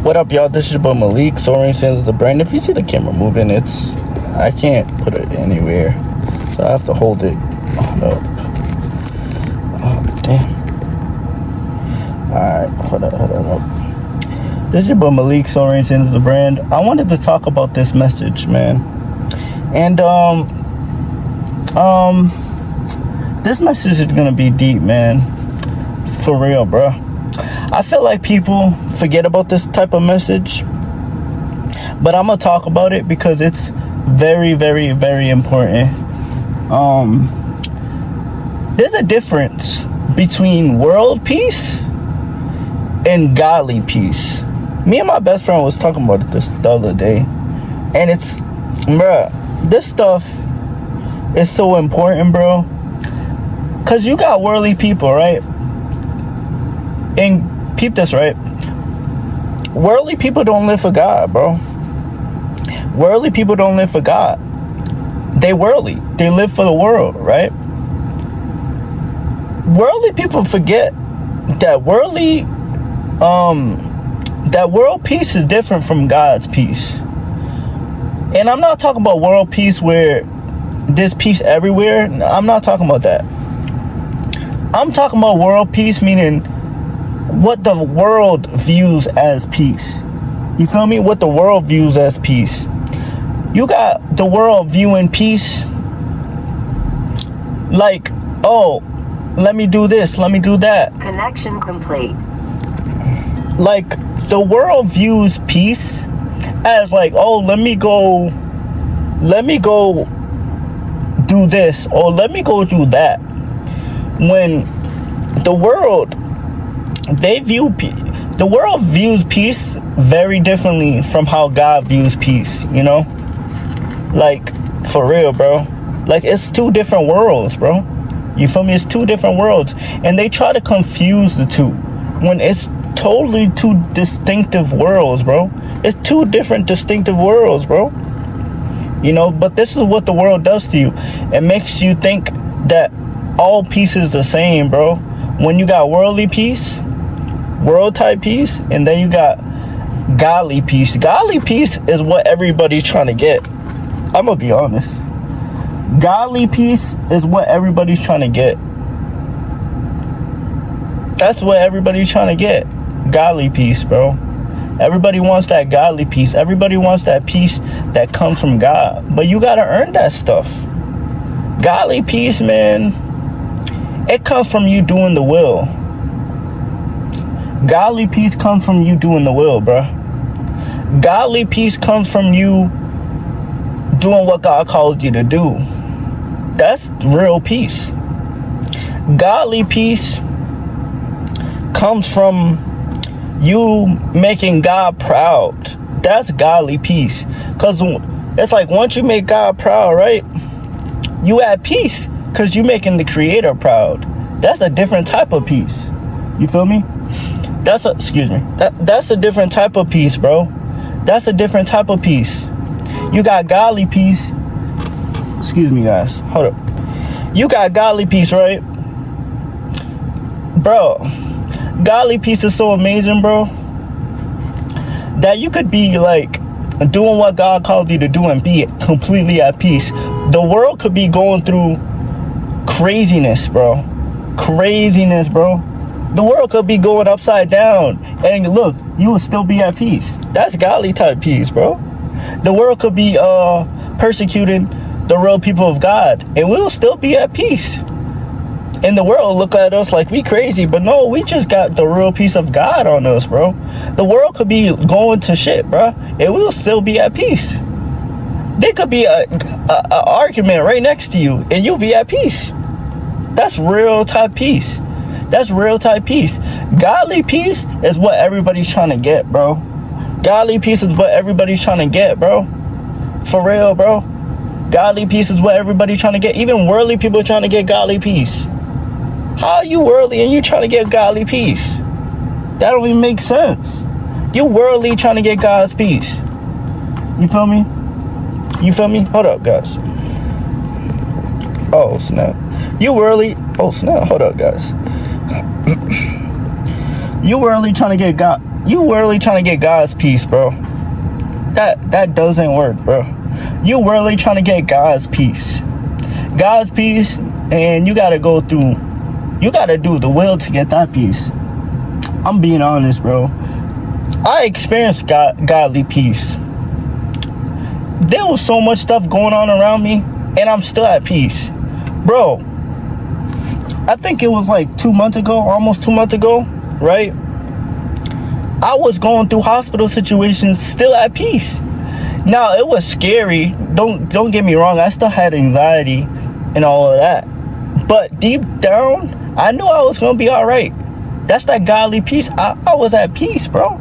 What up, y'all? This is your boy Malik. Soaring Sands is the brand. If you see the camera moving, I can't put it anywhere, so I have to hold it. Hold up. Oh, damn. Alright, hold up. This is your boy Malik. Soaring Sands is the brand. I wanted to talk about this message, man. And, this message is gonna be deep, man. For real, bro. I feel like people forget about this type of message, but I'm gonna talk about it because it's very, very, very important. There's a difference between world peace and godly peace. Me and my best friend was talking about this the other day, and it's, bruh, this stuff is so important, bro, because you got worldly people, right? And peep this, right? Worldly people don't live for God, bro. Worldly people don't live for God. They worldly. They live for the world, right? Worldly people forget that world peace is different from God's peace. And I'm not talking about world peace where there's peace everywhere. I'm not talking about that. I'm talking about world peace, meaning what the world views as peace. You feel me? What the world views as peace. You got the world viewing peace like, oh, let me do this, let me do that. Connection complete. Like, the world views peace as like, oh, let me go do this, or let me go do that. When the world, the world views peace very differently from how God views peace, you know? Like, for real, bro. Like, it's two different worlds, bro. You feel me? It's two different worlds. And they try to confuse the two when it's totally two distinctive worlds, bro. It's two different distinctive worlds, bro. You know, but this is what the world does to you. It makes you think that all peace is the same, bro. When you got worldly peace, world type peace, and then you got godly peace. Godly peace is what everybody's trying to get. I'm gonna be honest. Godly peace is what everybody's trying to get. That's what everybody's trying to get. Godly peace, bro. Everybody wants that godly peace. Everybody wants that peace that comes from God. But you gotta earn that stuff. Godly peace, man, it comes from you doing the will. Godly peace comes from you doing the will, bruh. Godly peace comes from you doing what God called you to do. That's real peace. Godly peace comes from you making God proud. That's godly peace. Because it's like, once you make God proud, right, you at peace because you making the Creator proud. That's a different type of peace. You feel me? That's a different type of peace, bro. That's a different type of peace. You got godly peace. Excuse me, guys. Hold up. You got godly peace, right? Bro, godly peace is so amazing, bro, that you could be like doing what God called you to do and be completely at peace. The world could be going through craziness, bro. Craziness, bro. The world could be going upside down, and look, you will still be at peace. That's godly type peace, bro. The world could be persecuting the real people of God, and we'll still be at peace. And the world look at us like we crazy, but no, we just got the real peace of God on us, bro. The world could be going to shit, bro, and we'll still be at peace. There could be a argument right next to you, and you'll be at peace. That's real type peace. That's real type peace. Godly peace is what everybody's trying to get, bro. Godly peace is what everybody's trying to get, bro. For real, bro. Godly peace is what everybody's trying to get. Even worldly people are trying to get godly peace. How are you worldly and you trying to get godly peace? That don't even make sense. You worldly trying to get God's peace. You feel me? You feel me? Hold up, guys. Oh, snap. You worldly. Oh, snap. Hold up, guys. You worldly trying to get God. You worldly trying to get God's peace, bro. That doesn't work, bro. You worldly trying to get God's peace. God's peace, and you gotta do the will to get that peace. I'm being honest, bro. I experienced godly peace. There was so much stuff going on around me, and I'm still at peace. Bro, I think it was like 2 months ago, almost 2 months ago, right? I was going through hospital situations still at peace. Now, it was scary. Don't get me wrong. I still had anxiety and all of that. But deep down, I knew I was going to be all right. That's that godly peace. I was at peace, bro.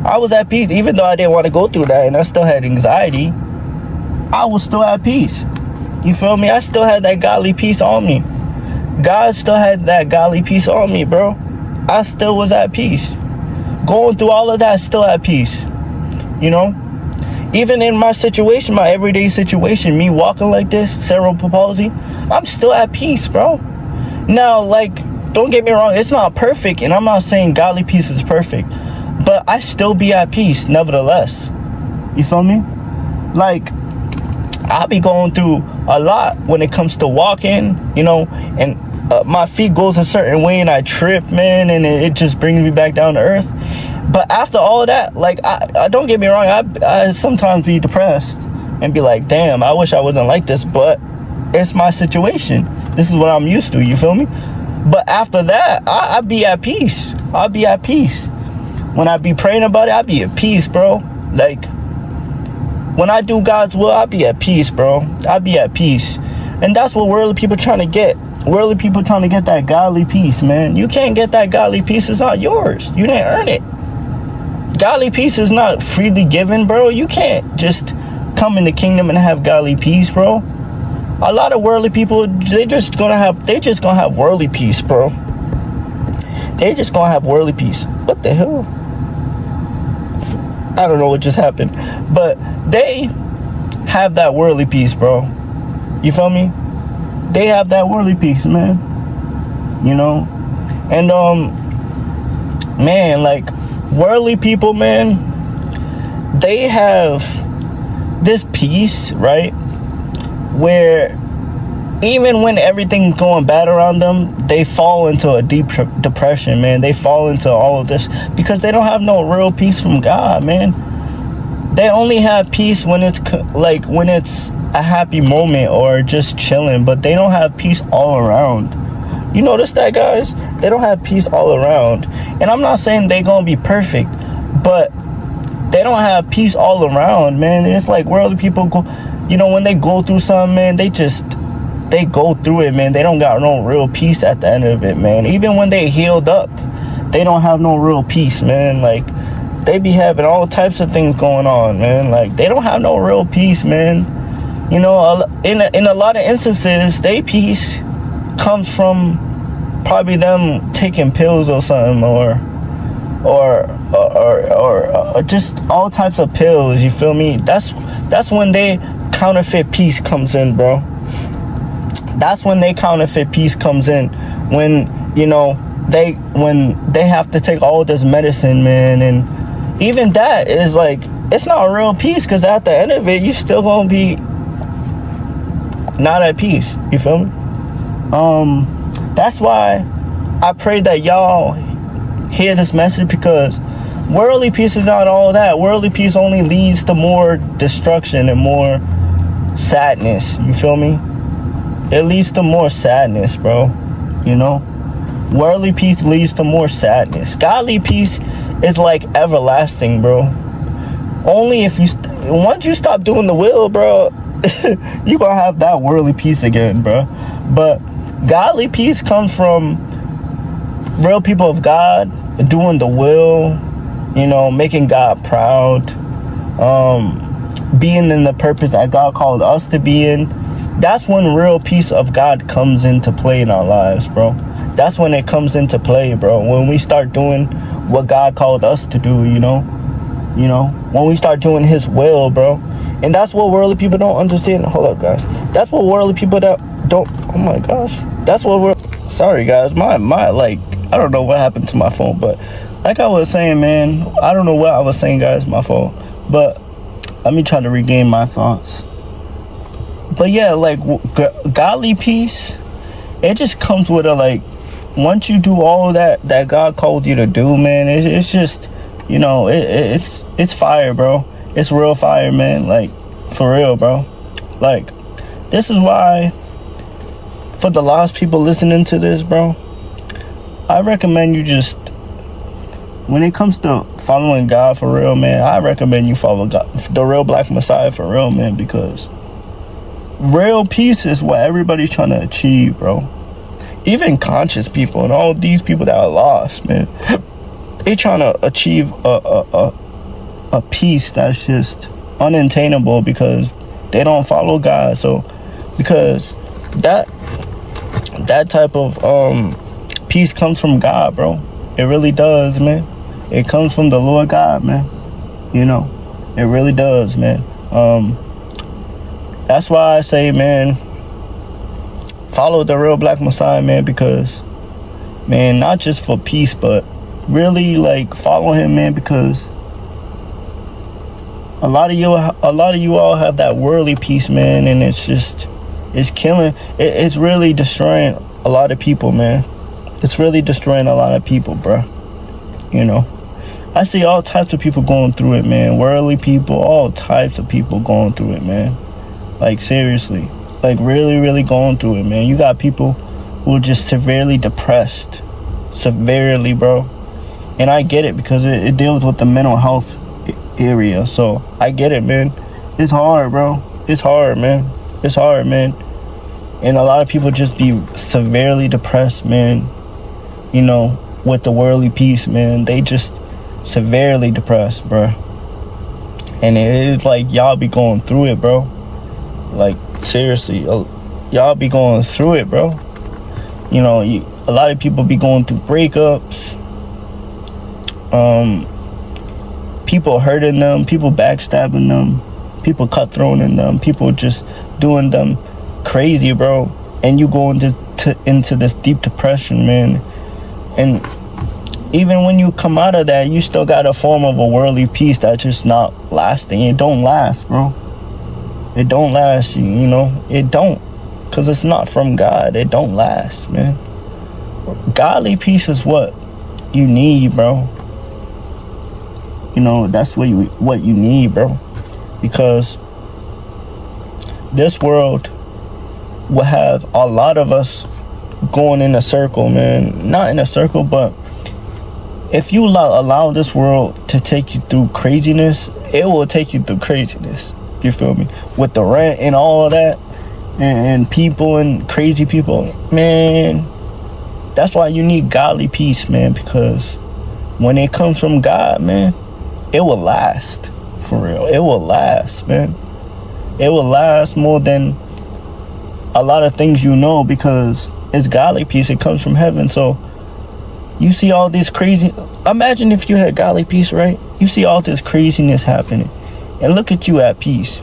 I was at peace. Even though I didn't want to go through that and I still had anxiety, I was still at peace. You feel me? I still had that godly peace on me. God still had that godly peace on me, bro. I still was at peace. Going through all of that, still at peace. You know? Even in my situation, my everyday situation, me walking like this, cerebral palsy, I'm still at peace, bro. Now, like, don't get me wrong, it's not perfect, and I'm not saying godly peace is perfect, but I still be at peace, nevertheless. You feel me? Like, I'll be going through a lot when it comes to walking, you know, and my feet goes a certain way and I trip, man, and it just brings me back down to earth. But after all of that, like, I don't get me wrong, I sometimes be depressed and be like, damn, I wish I wasn't like this, but it's my situation. This is what I'm used to, you feel me? But after that, I be at peace. I'll be at peace. When I be praying about it, I be at peace, bro. Like, when I do God's will, I be at peace, bro. I be at peace. And that's what worldly people trying to get. Worldly people trying to get that godly peace, man. You can't get that godly peace. It's not yours. You didn't earn it. Godly peace is not freely given, bro. You can't just come in the kingdom and have godly peace, bro. A lot of worldly people, they just gonna have worldly peace, bro. They just gonna have worldly peace. What the hell? I don't know what just happened, but they have that worldly peace, bro. You feel me? They have that worldly peace, man. You know, and man, like, worldly people, man, they have this peace, right, where even when everything's going bad around them, they fall into a deep depression, man. They fall into all of this because they don't have no real peace from God, man. They only have peace when it's when it's a happy moment or just chilling, but they don't have peace all around. You notice that, guys? They don't have peace all around. And I'm not saying they're gonna be perfect, but they don't have peace all around, man. It's like worldly people go, you know, when they go through something, man, they go through it, man. They don't got no real peace at the end of it, man. Even when they healed up, they don't have no real peace, man. Like, they be having all types of things going on, man. Like, they don't have no real peace, man. You know, in a lot of instances, their peace comes from probably them taking pills or something, or just all types of pills. You feel me? That's when they counterfeit peace comes in, bro. That's when they counterfeit peace comes in. When, you know, when they have to take all this medicine, man, and even that is like, it's not a real peace, because at the end of it, you still gonna be not at peace. You feel me? That's why I pray that y'all hear this message, because worldly peace is not all that. Worldly peace only leads to more destruction and more sadness. You feel me? It leads to more sadness, bro. You know? Worldly peace leads to more sadness. Godly peace is like everlasting, bro. Only if once you stop doing the will, bro, you gonna have that worldly peace again, bro. But godly peace comes from real people of God doing the will, you know, making God proud, being in the purpose that God called us to be in. That's when real peace of God comes into play in our lives, bro. That's when it comes into play, bro. When we start doing what God called us to do, you know, when we start doing His will, bro. And that's what worldly people don't understand. Hold up, guys. That's what worldly people don't. Oh my gosh. That's what sorry, guys. My like, I don't know what happened to my phone, but like I was saying, man, I don't know what I was saying, guys, my fault. But let me try to regain my thoughts. But yeah, like godly peace, it just comes with a, like, once you do all of that God called you to do, man, it's just, you know, it's fire, bro. It's real fire, man. Like, for real, bro. Like, this is why, for the lost people listening to this, bro, I recommend you just, when it comes to following God for real, man, I recommend you follow God, the real Black Messiah for real, man, because real peace is what everybody's trying to achieve, bro. Even conscious people and all these people that are lost, man, they trying to achieve a peace that's just unattainable because they don't follow God. So because that type of peace comes from God, bro. It really does, man. It comes from the Lord God, man. You know, it really does, man. That's why I say, man, follow the real Black Messiah, man, because, man, not just for peace, but really, like, follow him, man, because a lot of you all have that worldly peace, man, and it's killing. It's really destroying a lot of people, man. It's really destroying a lot of people, bro. You know, I see all types of people going through it, man. Worldly people, all types of people going through it, man. Like, seriously, like, really, really going through it, man. You got people who are just severely depressed, severely, bro. And I get it because it deals with the mental health area. So I get it, man. It's hard, bro. It's hard, man. It's hard, man. And a lot of people just be severely depressed, man. You know, with the worldly peace, man. They just severely depressed, bro. And it's like y'all be going through it, bro. Like, seriously, y'all be going through it, bro. You know, a lot of people be going through breakups. People hurting them, people backstabbing them, people cutthroating them, people just doing them crazy, bro. And you go into this deep depression, man. And even when you come out of that, you still got a form of a worldly peace that's just not lasting. It don't last, bro. It don't last, you know. It don't, because it's not from God. It don't last, man. Godly peace is what you need, bro. You know, that's what you need, bro. Because this world will have a lot of us going in a circle, man. Not in a circle, but if you allow this world to take you through craziness, it will take you through craziness. You feel me? With the rent and all of that, and people and crazy people, man. That's why you need godly peace, man, because when it comes from God, man, it will last. For real. It will last, man. It will last more than a lot of things, you know, because it's godly peace. It comes from heaven. So you see all this crazy. Imagine if you had godly peace, right? You see all this craziness happening, and look at you at peace.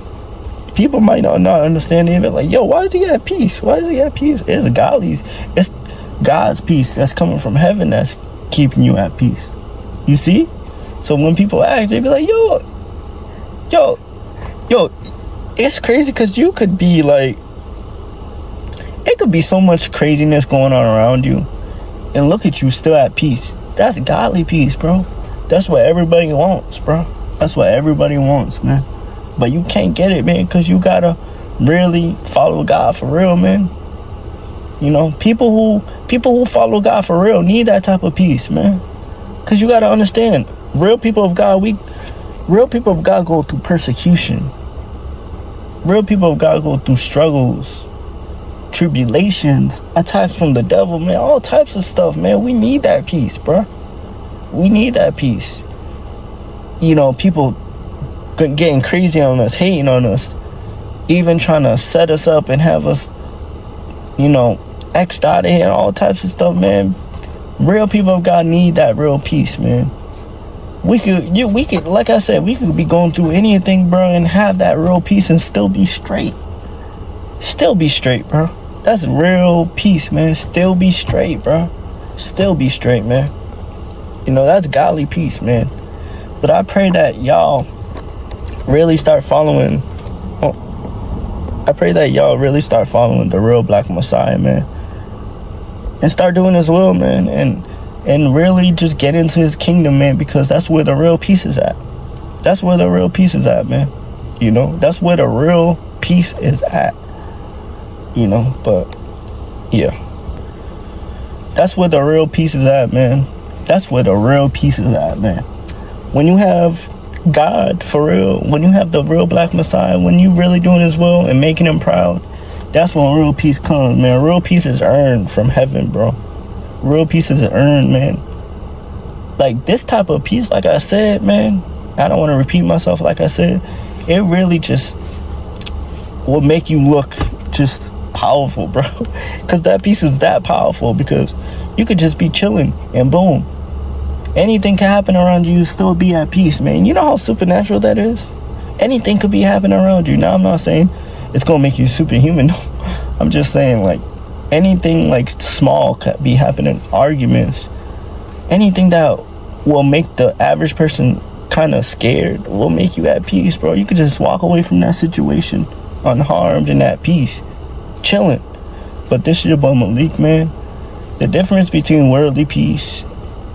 People might not understand it, but like, yo, why is he at peace? Why is he at peace? It's God's peace that's coming from heaven that's keeping you at peace. You see? So when people ask, they be like, yo, it's crazy because you could be like, it could be so much craziness going on around you, and look at you still at peace. That's godly peace, bro. That's what everybody wants, bro. That's what everybody wants, man. But you can't get it, man, because you gotta really follow God for real, man. You know, people who follow God for real need that type of peace, man. Because you gotta understand, real people of God go through persecution. Real people of God go through struggles, tribulations, attacks from the devil, man, all types of stuff, man. We need that peace, bro. We need that peace. You know, people getting crazy on us, hating on us, even trying to set us up and have us, you know, X'd out of here, all types of stuff, man. Real people of God need that real peace, man. We could, like I said, we could be going through anything, bro, and have that real peace and still be straight. Still be straight, bro. That's real peace, man. Still be straight, bro. Still be straight, man. You know, that's godly peace, man. But I pray that y'all really start following. I pray that y'all really start following the real Black Messiah, man, and start doing His will, man, and really just get into His kingdom, man, because that's where the real peace is at. That's where the real peace is at, man. You know, that's where the real peace is at. You know, but yeah, that's where the real peace is at, man. That's where the real peace is at, man. When you have God for real, when you have the real Black Messiah, when you really doing His will and making Him proud, that's when real peace comes, man. Real peace is earned from heaven, bro. Real peace is earned, man. Like, this type of peace, like I said, man, I don't want to repeat myself. Like I said, it really just will make you look just powerful, bro. Because that peace is that powerful, because you could just be chilling and boom, anything can happen around you, still be at peace, man. You know how supernatural that is? Anything could be happening around you. Now, I'm not saying it's gonna make you superhuman. I'm just saying, like, anything like small could be happening. Arguments, anything that will make the average person kind of scared will make you at peace, bro. You could just walk away from that situation unharmed and at peace, chilling. But this is your boy Malik, man. The difference between worldly peace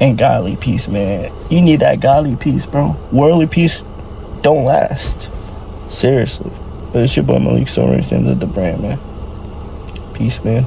and godly peace, man. You need that godly peace, bro. Worldly peace don't last. Seriously. But it's your boy Malik Sorensen, the brand, man. Peace, man.